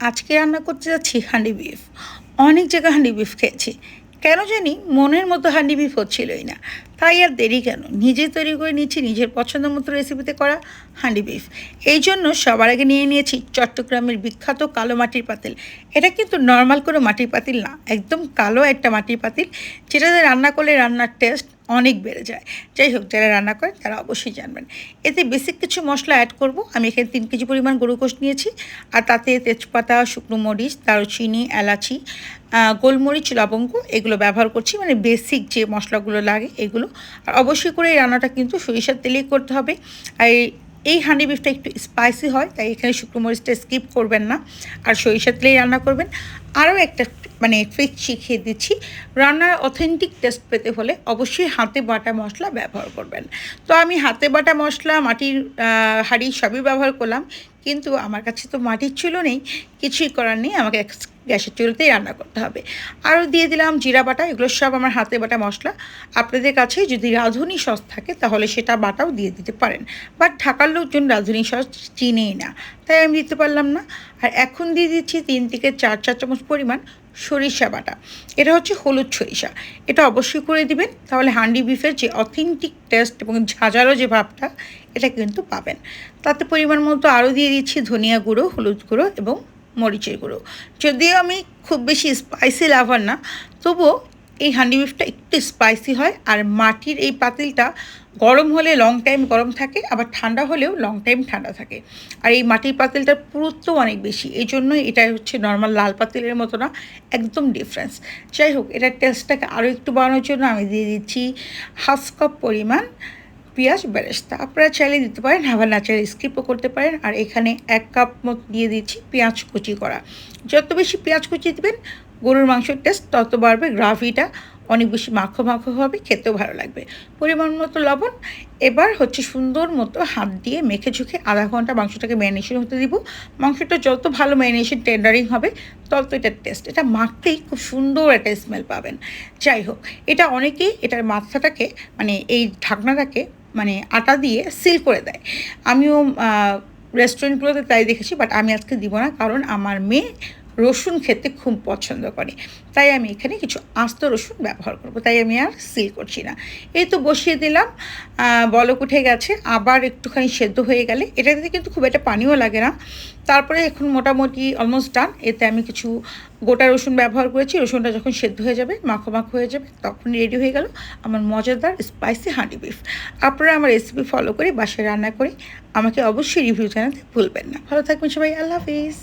আজকে রান্না করতে যাচ্ছি হান্ডি বিফ। অনেক জায়গায় হান্ডি বিফ খেয়েছি, কেন জানি মনের মতো হান্ডি বিফ হচ্ছিলই না। তাই আর দেরি কেন, নিজে তৈরি করে নিচ্ছি নিজের পছন্দ মতো রেসিপিতে করা হান্ডি বিফ। এই জন্য সবার আগে নিয়ে নিয়েছি চট্টগ্রামের বিখ্যাত কালো মাটির পাতিল। এটা কিন্তু নর্মাল কোনো মাটির পাতিল না, একদম কালো একটা মাটির পাতিল, যেটাতে রান্না করলে রান্নার টেস্ট অনেক বেড়ে যায়। যাই হোক, যারা রান্না করেন তারা অবশ্যই জানবেন। এতে বেসিক কিছু মশলা অ্যাড করব। আমি এখানে 3 কেজি পরিমাণ গরু গোশ নিয়েছি, আর তাতে তেজপাতা, শুকনো মরিচ, দারুচিনি, এলাচি, গোলমরিচ, লবঙ্গ এগুলো ব্যবহার করছি, মানে বেসিক যে মশলাগুলো লাগে এগুলো। আর অবশ্যই করে এই রান্নাটা কিন্তু সরিষার তেলেই করতে হবে। আর এই হান্ডি বিফটা একটু স্পাইসি হয়, তাই এখানে শুকনো মরিচটা স্কিপ করবেন না, আর সরিষার তেলেই রান্না করবেন। আরও একটা ট্রিক শিখিয়ে দিচ্ছি, রান্নার অথেন্টিক টেস্ট পেতে হলে অবশ্যই হাতে বাটা মশলা ব্যবহার করবেন। তো আমি হাতে বাটা মশলা, মাটির হাঁড়ি সবই ব্যবহার করলাম, কিন্তু আমার কাছে তো মাটির চুলো নেই, কিছুই করার নেই, আমাকে গ্যাসের চুলোতেই রান্না করতে হবে। আরও দিয়ে দিলাম জিরা বাটা, এগুলো সব আমার হাতে বাটা মশলা। আপনাদের কাছে যদি রাঁধুনি সস থাকে তাহলে সেটা বাটাও দিয়ে দিতে পারেন, বাট ঢাকার লোকজন রাঁধুনি সস চিনেই না, তাই আমি দিতে পারলাম না। আর এখন দিয়ে দিচ্ছি 3 থেকে 4 চা চামচ পরিমাণ সরিষা বাটা। এটা হচ্ছে হলুদ সরিষা, এটা অবশ্যই করে দিবেন, তাহলে হান্ডি বিফের যে অথেন্টিক টেস্ট এবং ঝাঁঝালো যে ভাবটা এটা কিন্তু পাবেন। তাতে পরিমাণ মতো আরও দিয়ে দিচ্ছি ধনিয়া গুঁড়ো, হলুদ গুঁড়ো এবং মরিচের গুঁড়ো। যদিও আমি খুব বেশি স্পাইসি লাভার না, তবুও এই হান্ডি বিফটা একটু স্পাইসি হয়। আর মাটির এই পাতিলটা গরম হলে লং টাইম গরম থাকে, আবার ঠান্ডা হলেও লং টাইম ঠান্ডা থাকে। আর এই মাটির পাতিলটার পুরুত্ব অনেক বেশি, এই জন্যই এটা হচ্ছে নর্মাল লাল পাতিলের মতো না, একদম ডিফারেন্স। যাই হোক, এটার টেস্টটাকে আরও একটু বাড়ানোর জন্য আমি দিয়ে দিচ্ছি হাফ কাপ পরিমাণ পেঁয়াজ বেরেস্তা। আপনারা চাইলে দিতে পারেন, আবার না চাইলে স্কিপও করতে পারেন। আর এখানে 1 কাপ মতো দিয়ে দিচ্ছি পেঁয়াজ কুচি করা। যত বেশি পেঁয়াজ কুচি দেবেন গরুর মাংসের টেস্ট তত বাড়বে, গ্রাভিটা অনেক বেশি মাখো মাখো হবে, খেতেও ভালো লাগবে। পরিমাণ মতো লবণ। এবার হচ্ছে সুন্দর মতো হাত দিয়ে মেখে ঝুঁকে আধা ঘন্টা মাংসটাকে ম্যারিনেশন হতে দিব। মাংসটা যত ভালো ম্যারিনেশন টেন্ডারিং হবে তত এটার টেস্ট, এটা মাখতেই খুব সুন্দর একটা স্মেল পাবেন। যাই হোক, এটা অনেকেই এটার মাথাটাকে এই ঢাকনাটাকে আটা দিয়ে সিল করে দেয়। আমিও রেস্টুরেন্টগুলোতে তাই দেখেছি, বাট আমি আজকে দিব না, কারণ আমার মেয়ে রসুন খেতে খুব পছন্দ করে, তাই আমি এখানে কিছু আস্ত রসুন ব্যবহার করব, তাই আমি আর সিল করছি না। এই তো বসিয়ে দিলাম, বলক উঠে গেছে, আবার একটুখানি সেদ্ধ হয়ে গেলে, এটাতে কিন্তু খুব একটা পানিও লাগে না। তারপরে এখন মোটামুটি অলমোস্ট ডান। এতে আমি কিছু গোটা রসুন ব্যবহার করেছি, রসুনটা যখন সেদ্ধ হয়ে যাবে, মাখো মাখো হয়ে যাবে, তখনই রেডি হয়ে গেল আমার মজাদার স্পাইসি হান্ডি বিফ। আপনারা আমার রেসিপি ফলো করে বাসায় রান্না করে আমাকে অবশ্যই রিভিউ জানাতে ভুলবেন না। ভালো থাকবেন সবাই, আল্লাহ হাফিজ।